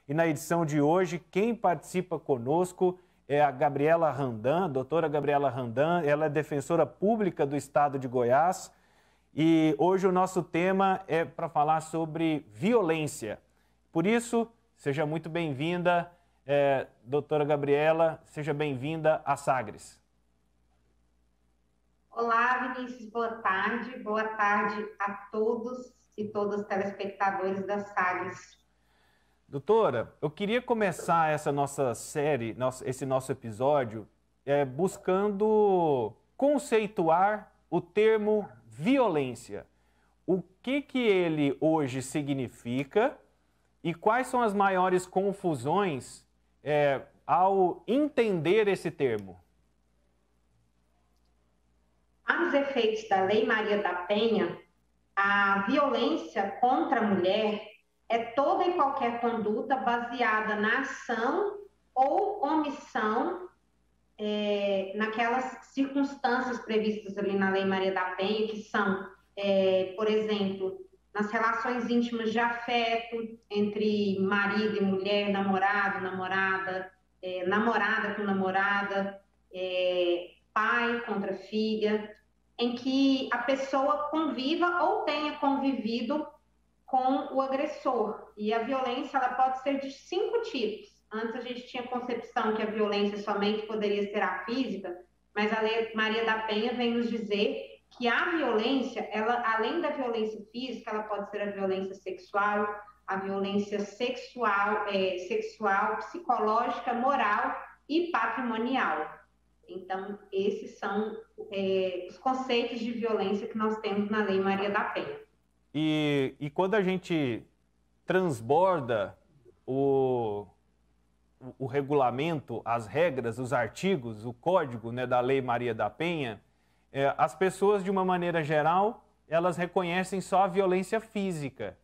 E na edição de hoje, quem participa conosco é a Gabriela Randam, doutora Gabriela Randam. Ela é defensora pública do estado de Goiás. E hoje o nosso tema é para falar sobre violência. Por isso, seja muito bem-vinda, doutora Gabriela, seja bem-vinda à Sagres. Olá, Vinícius, boa tarde. Boa tarde a todos e todas os telespectadores da Sagres. Doutora, eu queria começar essa nossa série, esse nosso episódio, buscando conceituar o termo violência. O que ele hoje significa e quais são as maiores confusões ao entender esse termo? Para os efeitos da Lei Maria da Penha, a violência contra a mulher é toda e qualquer conduta baseada na ação ou omissão naquelas circunstâncias previstas ali na Lei Maria da Penha, que são, por exemplo, nas relações íntimas de afeto entre marido e mulher, namorado, namorada, namorada com namorada, pai contra filha, em que a pessoa conviva ou tenha convivido com o agressor. E a violência ela pode ser de 5 tipos. Antes a gente tinha a concepção que a violência somente poderia ser a física, mas a Lei Maria da Penha vem nos dizer que a violência, ela, além da violência física, ela pode ser a violência sexual, a violência sexual, psicológica, moral e patrimonial. Então, esses são os conceitos de violência que nós temos na Lei Maria da Penha. E quando a gente transborda o regulamento, as regras, os artigos, o código, né, da Lei Maria da Penha, as pessoas, de uma maneira geral, elas reconhecem só a violência física.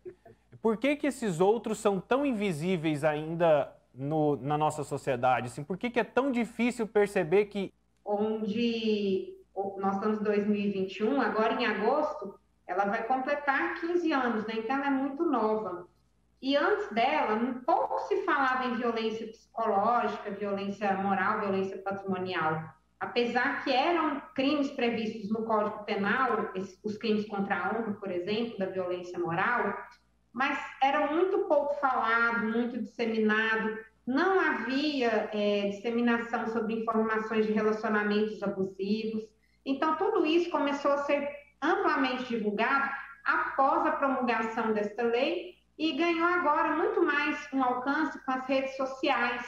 Por que esses outros são tão invisíveis ainda na nossa sociedade? Assim, por que é tão difícil perceber que... Onde nós estamos em 2021, agora em agosto, ela vai completar 15 anos, né? Então ela é muito nova. E antes dela, pouco se falava em violência psicológica, violência moral, violência patrimonial. Apesar que eram crimes previstos no Código Penal, os crimes contra a honra, por exemplo, da violência moral, mas era muito pouco falado, muito disseminado. Não havia disseminação sobre informações de relacionamentos abusivos. Então, tudo isso começou a ser amplamente divulgado após a promulgação desta lei e ganhou agora muito mais um alcance com as redes sociais.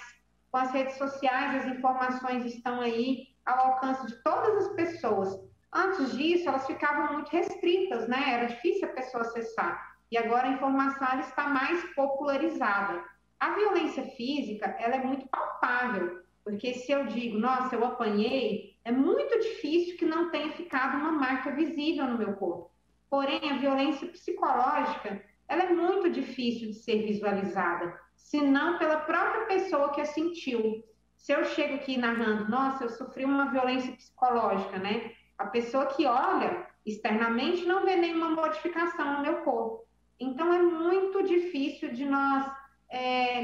Com as redes sociais, as informações estão aí ao alcance de todas as pessoas. Antes disso, elas ficavam muito restritas, né? Era difícil a pessoa acessar. E agora a informação está mais popularizada. A violência física, ela é muito palpável, porque se eu digo, nossa, eu apanhei, é muito difícil que não tenha ficado uma marca visível no meu corpo. Porém, a violência psicológica, ela é muito difícil de ser visualizada, se não pela própria pessoa que a sentiu. Se eu chego aqui narrando, nossa, eu sofri uma violência psicológica, né? A pessoa que olha externamente não vê nenhuma modificação no meu corpo. Então, é muito difícil de nós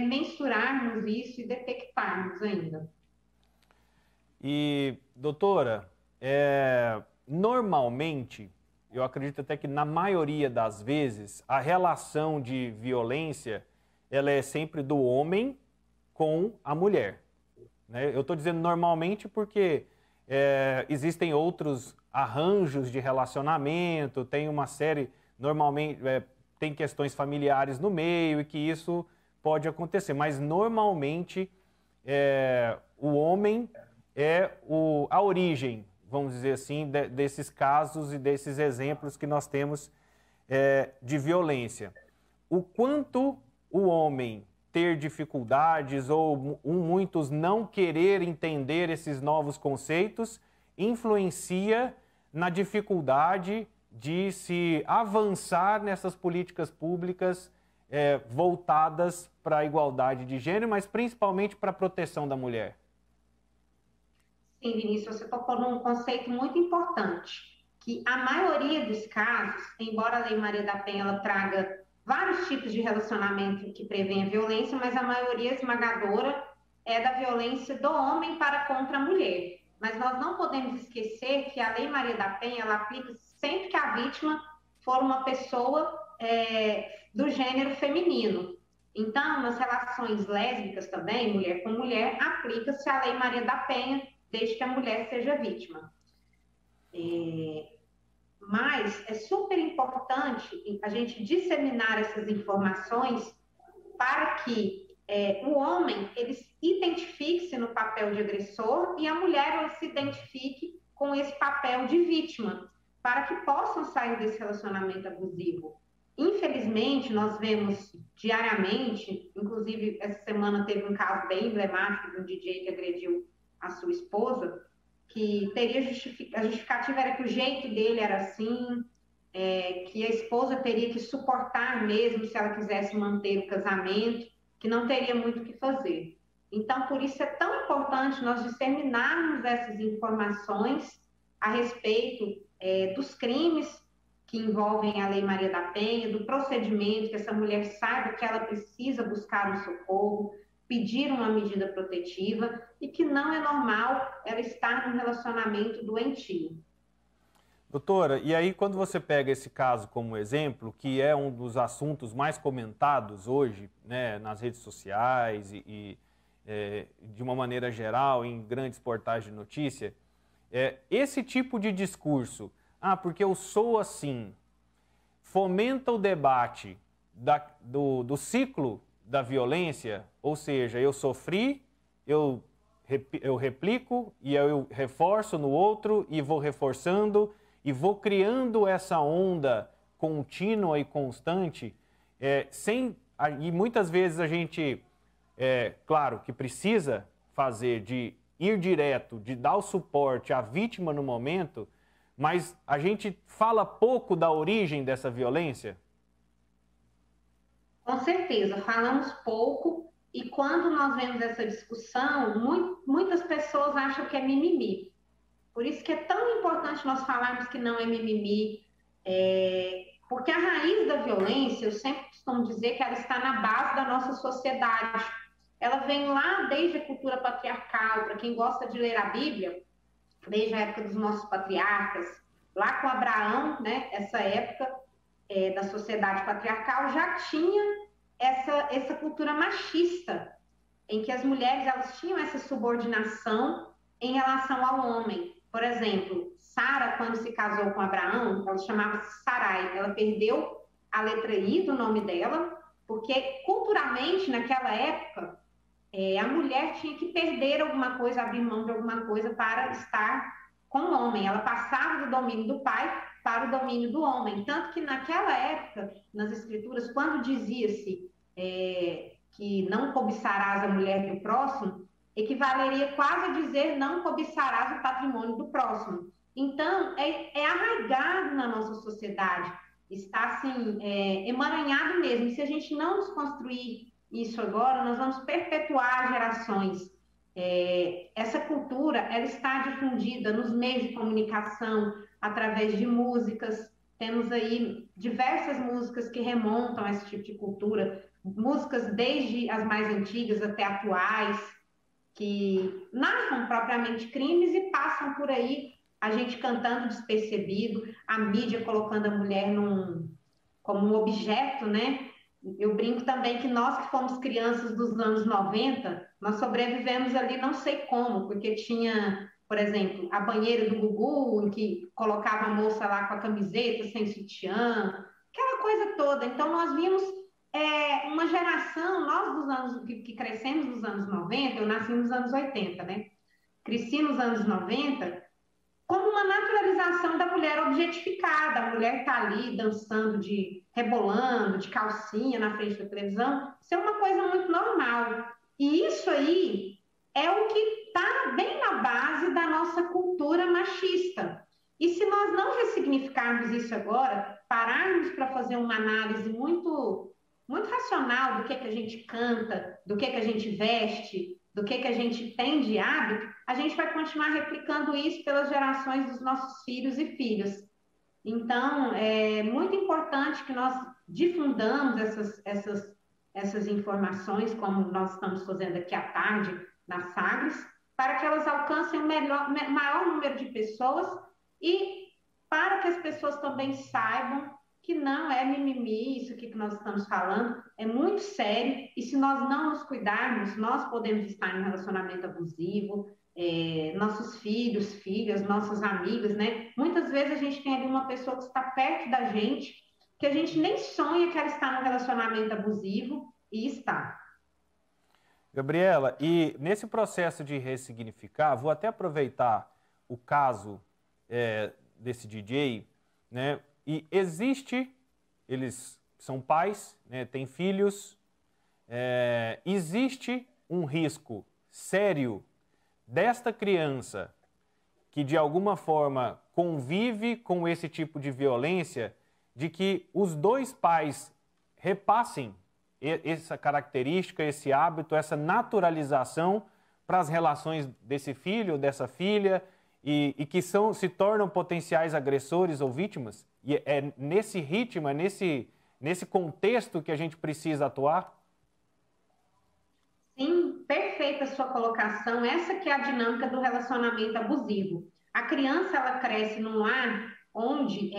mensurarmos isso e detectarmos ainda. E, doutora, normalmente, eu acredito até que na maioria das vezes, a relação de violência, ela é sempre do homem com a mulher. Né? Eu estou dizendo normalmente porque existem outros arranjos de relacionamento, tem uma série, normalmente, tem questões familiares no meio e que isso pode acontecer, mas normalmente o homem é a origem, vamos dizer assim, desses casos e desses exemplos que nós temos de violência. O quanto o homem ter dificuldades ou muitos não querer entender esses novos conceitos influencia na dificuldade de se avançar nessas políticas públicas voltadas para a igualdade de gênero, mas principalmente para a proteção da mulher. Sim, Vinícius, você tocou num conceito muito importante, que a maioria dos casos, embora a Lei Maria da Penha ela traga vários tipos de relacionamento que prevêem a violência, mas a maioria esmagadora é da violência do homem para contra a mulher. Mas nós não podemos esquecer que a Lei Maria da Penha, ela aplica sempre que a vítima for uma pessoa do gênero feminino. Então, nas relações lésbicas também, mulher com mulher, aplica-se a Lei Maria da Penha, desde que a mulher seja vítima. Mas é super importante a gente disseminar essas informações para que o homem ele se identifique-se no papel de agressor e a mulher ela se identifique com esse papel de vítima, para que possam sair desse relacionamento abusivo. Infelizmente, nós vemos diariamente, inclusive essa semana teve um caso bem emblemático de um DJ que agrediu a sua esposa, que teria a justificativa era que o jeito dele era assim, que a esposa teria que suportar mesmo se ela quisesse manter o casamento, que não teria muito o que fazer. Então, por isso é tão importante nós disseminarmos essas informações a respeito dos crimes que envolvem a Lei Maria da Penha, do procedimento, que essa mulher saiba que ela precisa buscar um socorro, pedir uma medida protetiva e que não é normal ela estar num relacionamento doentio. Doutora, e aí quando você pega esse caso como exemplo, que é um dos assuntos mais comentados hoje, né, nas redes sociais e de uma maneira geral em grandes portais de notícia, esse tipo de discurso, porque eu sou assim, fomenta o debate do ciclo da violência, ou seja, eu sofri, eu replico e eu reforço no outro e vou reforçando e vou criando essa onda contínua e constante, e muitas vezes a gente, claro, que precisa fazer de ir direto, de dar o suporte à vítima no momento, mas a gente fala pouco da origem dessa violência? Com certeza, falamos pouco e quando nós vemos essa discussão, muitas pessoas acham que é mimimi. Por isso que é tão importante nós falarmos que não é mimimi, porque a raiz da violência, eu sempre costumo dizer que ela está na base da nossa sociedade. Ela vem lá desde a cultura patriarcal, para quem gosta de ler a Bíblia, desde a época dos nossos patriarcas, lá com Abraão, né, essa época da sociedade patriarcal, já tinha essa cultura machista, em que as mulheres elas tinham essa subordinação em relação ao homem. Por exemplo, Sara, quando se casou com Abraão, ela chamava-se Sarai, ela perdeu a letra I do nome dela, porque culturalmente, naquela época, a mulher tinha que perder alguma coisa, abrir mão de alguma coisa para estar com o homem. Ela passava do domínio do pai para o domínio do homem. Tanto que naquela época, nas escrituras, quando dizia-se que não cobiçarás a mulher do próximo, equivaleria quase a dizer não cobiçarás o patrimônio do próximo. Então, é arraigado na nossa sociedade, está assim, emaranhado mesmo. E se a gente não desconstruir isso agora, nós vamos perpetuar gerações. Essa cultura, ela está difundida nos meios de comunicação, através de músicas. Temos aí diversas músicas que remontam a esse tipo de cultura, músicas desde as mais antigas até atuais, que narram propriamente crimes e passam por aí, a gente cantando despercebido, a mídia colocando a mulher como um objeto, né? Eu brinco também que nós que fomos crianças dos anos 90, nós sobrevivemos ali não sei como, porque tinha, por exemplo, a banheira do Gugu, em que colocava a moça lá com a camiseta, sem sutiã, aquela coisa toda. Então nós vimos uma geração, nós dos anos que crescemos nos anos 90, eu nasci nos anos 80, né? Cresci nos anos 90, como uma naturalização da mulher objetificada. A mulher tá ali dançando, rebolando, de calcinha na frente da televisão. Isso é uma coisa muito normal. E isso aí é o que está bem na base da nossa cultura machista. E se nós não ressignificarmos isso agora, pararmos para fazer uma análise muito, muito racional do que a gente canta, do que a gente veste, do que a gente tem de hábito, a gente vai continuar replicando isso pelas gerações dos nossos filhos e filhas. Então, é muito importante que nós difundamos essas informações, como nós estamos fazendo aqui à tarde, na Sagres, para que elas alcancem o maior número de pessoas e para que as pessoas também saibam que não é mimimi, isso aqui que nós estamos falando, é muito sério, e se nós não nos cuidarmos, nós podemos estar em um relacionamento abusivo, nossos filhos, filhas, nossas amigas, né? Muitas vezes a gente tem ali uma pessoa que está perto da gente, que a gente nem sonha que ela está num relacionamento abusivo, e está. Gabriela, e nesse processo de ressignificar, vou até aproveitar o caso desse DJ, né? E eles são pais, né, têm filhos, existe um risco sério desta criança que de alguma forma convive com esse tipo de violência, de que os dois pais repassem essa característica, esse hábito, essa naturalização para as relações desse filho, dessa filha, e que se tornam potenciais agressores ou vítimas? E é nesse ritmo, é nesse contexto que a gente precisa atuar? Sim, perfeita a sua colocação. Essa que é a dinâmica do relacionamento abusivo. A criança, ela cresce num lar onde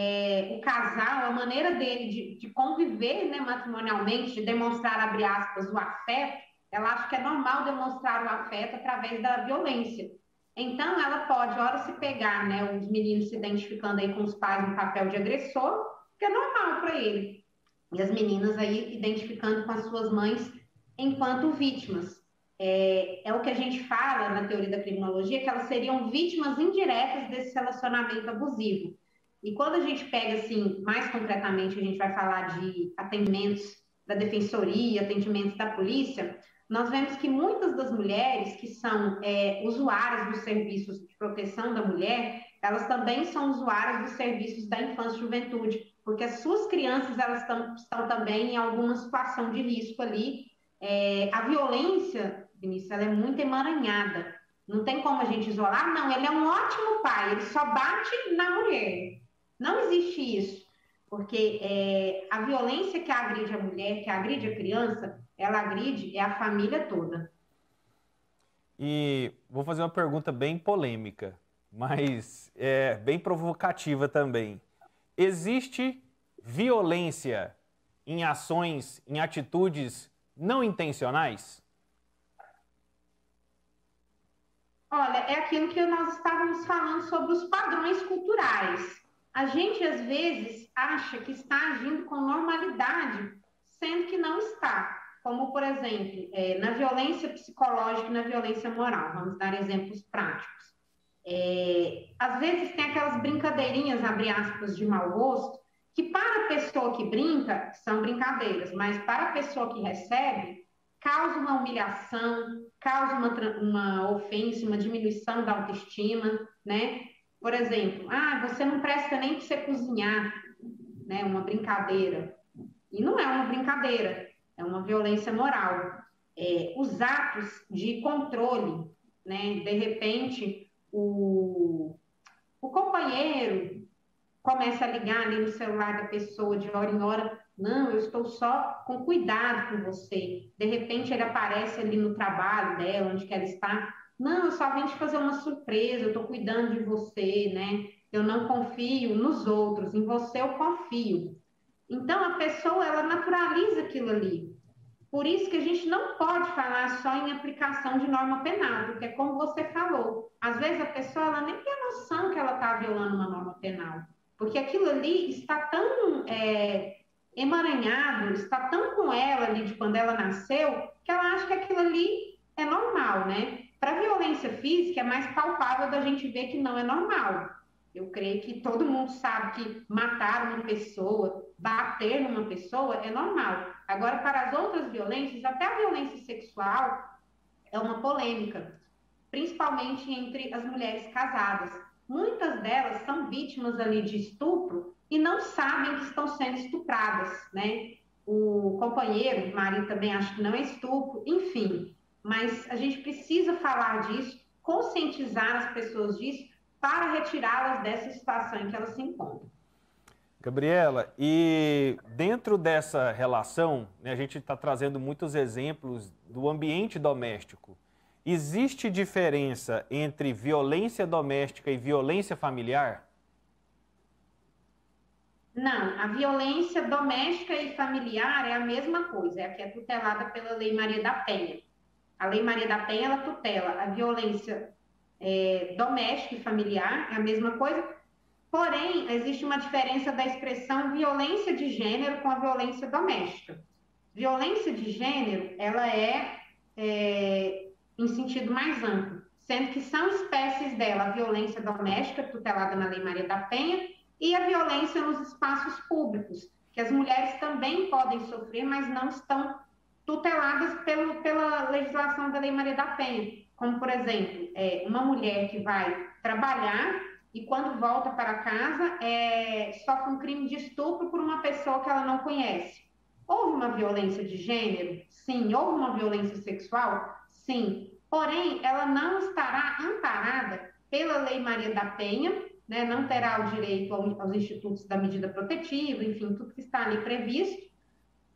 o casal, a maneira dele de conviver, né, matrimonialmente, de demonstrar, abre aspas, o afeto, ela acha que é normal demonstrar o afeto através da violência. Então, ela pode, hora se pegar, né, os meninos se identificando aí com os pais no papel de agressor, que é normal para ele. E as meninas aí identificando com as suas mães enquanto vítimas. É o que a gente fala na teoria da criminologia, que elas seriam vítimas indiretas desse relacionamento abusivo. E quando a gente pega, assim, mais concretamente, a gente vai falar de atendimentos da defensoria, atendimentos da polícia, nós vemos que muitas das mulheres que são usuárias dos serviços de proteção da mulher, elas também são usuárias dos serviços da infância e juventude, porque as suas crianças, elas estão também em alguma situação de risco ali. A violência, Vinícius, ela é muito emaranhada. Não tem como a gente isolar, não, ele é um ótimo pai, ele só bate na mulher. Não existe isso, porque a violência que agride a mulher, que agride a criança, ela agride a família toda. E vou fazer uma pergunta bem polêmica, mas bem provocativa também. Existe violência em ações, em atitudes não intencionais? Olha, é aquilo que nós estávamos falando sobre os padrões culturais. A gente, às vezes, acha que está agindo com normalidade, sendo que não está. Como, por exemplo, na violência psicológica e na violência moral. Vamos dar exemplos práticos. Às vezes tem aquelas brincadeirinhas, abre aspas, de mau gosto, que para a pessoa que brinca, são brincadeiras, mas para a pessoa que recebe, causa uma humilhação, causa uma ofensa, uma diminuição da autoestima, né? Por exemplo, você não presta nem para você cozinhar, né? Uma brincadeira. E não é uma brincadeira, é uma violência moral. Os atos de controle, né? De repente, o companheiro começa a ligar ali no celular da pessoa de hora em hora. Não, eu estou só com cuidado com você. De repente ele aparece ali no trabalho dela, onde que ela está. Não, eu só vim te fazer uma surpresa, eu estou cuidando de você, né? Eu não confio nos outros, em você eu confio. Então a pessoa, ela naturaliza aquilo ali. Por isso que a gente não pode falar só em aplicação de norma penal, porque é como você falou, às vezes a pessoa ela nem tem noção que ela está violando uma norma penal, porque aquilo ali está tão emaranhado, está tão com ela ali de quando ela nasceu, que ela acha que aquilo ali é normal, né? Para a violência física é mais palpável da gente ver que não é normal. Eu creio que todo mundo sabe que matar uma pessoa, bater numa pessoa é normal. Agora, para as outras violências, até a violência sexual é uma polêmica, principalmente entre as mulheres casadas. Muitas delas são vítimas ali de estupro e não sabem que estão sendo estupradas, né? O companheiro, o marido também acha que não é estupro, enfim. Mas a gente precisa falar disso, conscientizar as pessoas disso, para retirá-las dessa situação em que elas se encontram. Gabriela, e dentro dessa relação, né, a gente está trazendo muitos exemplos do ambiente doméstico. Existe diferença entre violência doméstica e violência familiar? Não, a violência doméstica e familiar é a mesma coisa, é a que é tutelada pela Lei Maria da Penha. A Lei Maria da Penha, ela tutela a violência doméstica e familiar, é a mesma coisa, porém, existe uma diferença da expressão violência de gênero com a violência doméstica. Violência de gênero, ela em sentido mais amplo, sendo que são espécies dela a violência doméstica, tutelada na Lei Maria da Penha, e a violência nos espaços públicos, que as mulheres também podem sofrer, mas não estão tuteladas pela legislação da Lei Maria da Penha. Como, por exemplo, uma mulher que vai trabalhar e quando volta para casa sofre um crime de estupro por uma pessoa que ela não conhece. Houve uma violência de gênero? Sim. Houve uma violência sexual? Sim. Porém, ela não estará amparada pela Lei Maria da Penha, né? Não terá o direito aos institutos da medida protetiva, enfim, tudo que está ali previsto,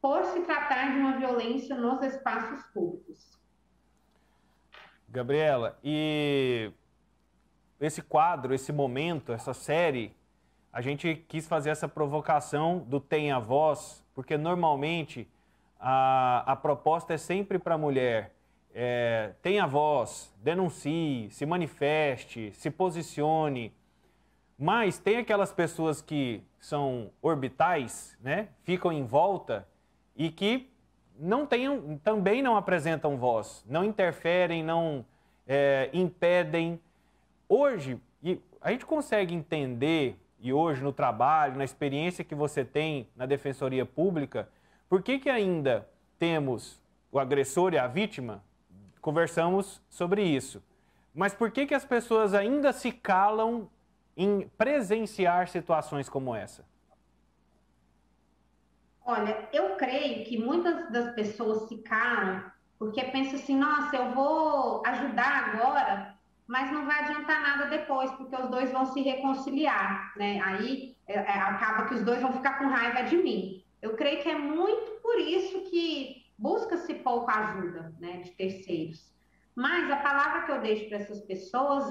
por se tratar de uma violência nos espaços públicos. Gabriela, e esse quadro, esse momento, essa série, a gente quis fazer essa provocação do Tenha Voz, porque normalmente a proposta é sempre para a mulher, tenha voz, denuncie, se manifeste, se posicione, mas tem aquelas pessoas que são orbitais, né? Ficam em volta e que também não apresentam voz, não interferem, não impedem. Hoje, a gente consegue entender, e hoje no trabalho, na experiência que você tem na Defensoria Pública, por que ainda temos o agressor e a vítima? Conversamos sobre isso. Mas por que as pessoas ainda se calam em presenciar situações como essa? Olha, eu creio que muitas das pessoas se calam porque pensam assim, nossa, eu vou ajudar agora, mas não vai adiantar nada depois, porque os dois vão se reconciliar, né? Aí acaba que os dois vão ficar com raiva de mim. Eu creio que é muito por isso que busca-se pouco ajuda, né, de terceiros. Mas a palavra que eu deixo para essas pessoas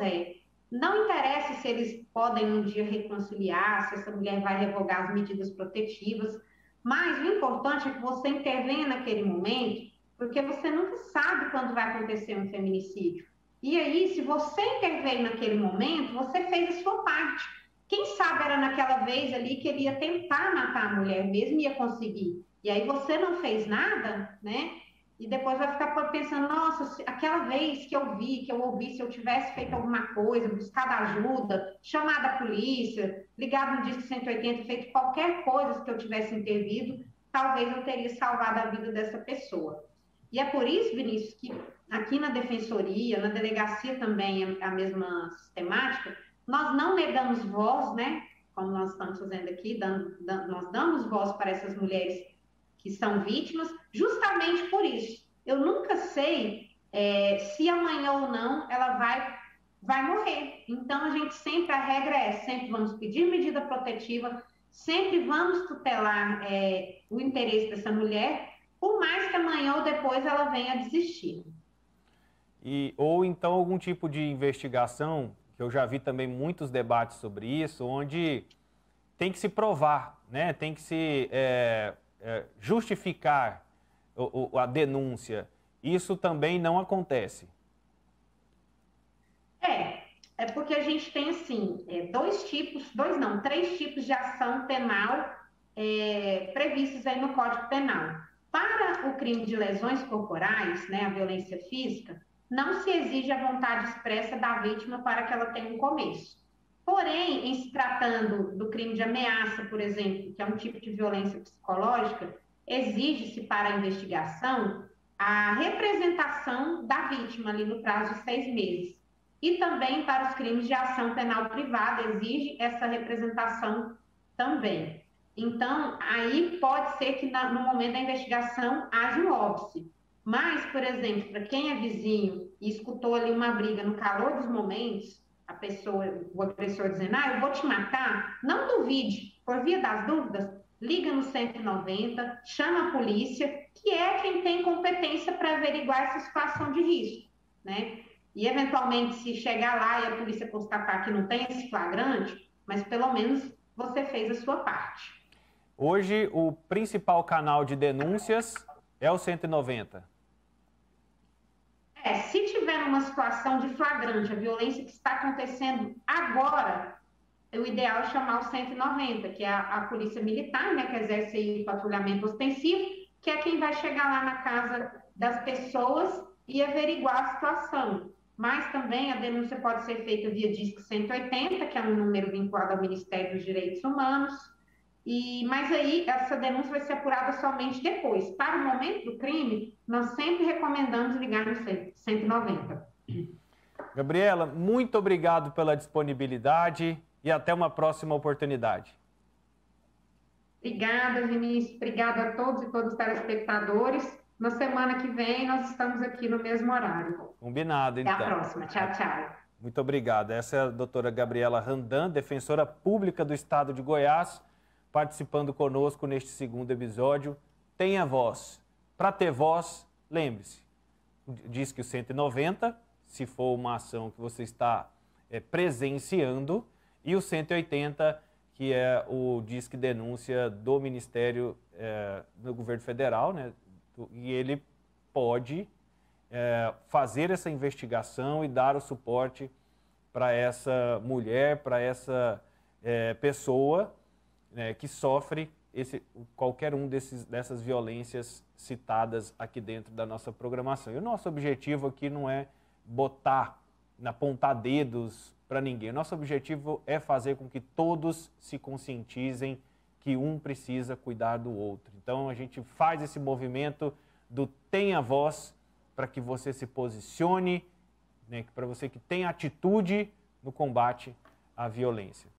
não interessa se eles podem um dia reconciliar, se essa mulher vai revogar as medidas protetivas, mas o importante é que você intervenha naquele momento, porque você nunca sabe quando vai acontecer um feminicídio. E aí, se você interveio naquele momento, você fez a sua parte. Quem sabe era naquela vez ali que ele ia tentar matar a mulher mesmo e ia conseguir. E aí você não fez nada, né? E depois vai ficar pensando, nossa, aquela vez que eu vi, que eu ouvi, se eu tivesse feito alguma coisa, buscado ajuda, chamado a polícia, ligado no Disque 180, feito qualquer coisa que eu tivesse intervido, talvez eu teria salvado a vida dessa pessoa. E é por isso, Vinícius, que aqui na Defensoria, na Delegacia também é a mesma sistemática, nós não negamos voz, né? Como nós estamos fazendo aqui, nós damos voz para essas mulheres que são vítimas, justamente por isso. Eu nunca sei se amanhã ou não ela vai morrer. Então, a regra sempre vamos pedir medida protetiva, sempre vamos tutelar o interesse dessa mulher, por mais que amanhã ou depois ela venha a desistir. Ou então algum tipo de investigação, que eu já vi também muitos debates sobre isso, onde tem que se provar, né? Tem que se justificar a denúncia. Isso também não acontece. É porque a gente tem, assim, três tipos de ação penal previstos aí no Código Penal. Para o crime de lesões corporais, né, a violência física, não se exige a vontade expressa da vítima para que ela tenha um começo. Porém, em se tratando do crime de ameaça, por exemplo, que é um tipo de violência psicológica, exige-se para a investigação a representação da vítima ali no prazo de 6 meses. E também para os crimes de ação penal privada, exige essa representação também. Então, aí pode ser que no momento da investigação haja um óbice. Mas, por exemplo, para quem é vizinho e escutou ali uma briga no calor dos momentos, a pessoa, o agressor dizendo, eu vou te matar, não duvide, por via das dúvidas, liga no 190, chama a polícia, que é quem tem competência para averiguar essa situação de risco, né? E, eventualmente, se chegar lá e a polícia constatar que não tem esse flagrante, mas pelo menos você fez a sua parte. Hoje, o principal canal de denúncias é o 190. Se tiver uma situação de flagrante, a violência que está acontecendo agora, o ideal é chamar o 190, que é a polícia militar, né, que exerce aí o patrulhamento ostensivo, que é quem vai chegar lá na casa das pessoas e averiguar a situação. Mas também a denúncia pode ser feita via Disque 180, que é um número vinculado ao Ministério dos Direitos Humanos, mas aí essa denúncia vai ser apurada somente depois. Para o momento do crime, nós sempre recomendamos ligar no 190. Gabriela, muito obrigado pela disponibilidade e até uma próxima oportunidade. Obrigada, Vinícius. Obrigada a todos e todas os telespectadores. Na semana que vem, nós estamos aqui no mesmo horário. Combinado, então. Até a próxima. Tchau, tchau. Muito obrigado. Essa é a doutora Gabriela Randan, defensora pública do Estado de Goiás, participando conosco neste segundo episódio. Tenha voz. Para ter voz, lembre-se, diz que o 190, se for uma ação que você está presenciando, e o 180, que é o Disque Denúncia do Ministério do Governo Federal, né? E ele pode fazer essa investigação e dar o suporte para essa mulher, para essa pessoa que sofre qualquer um dessas violências citadas aqui dentro da nossa programação. E o nosso objetivo aqui não é apontar dedos para ninguém. O nosso objetivo é fazer com que todos se conscientizem que um precisa cuidar do outro. Então a gente faz esse movimento do tenha voz para que você se posicione, né, para você que tenha atitude no combate à violência.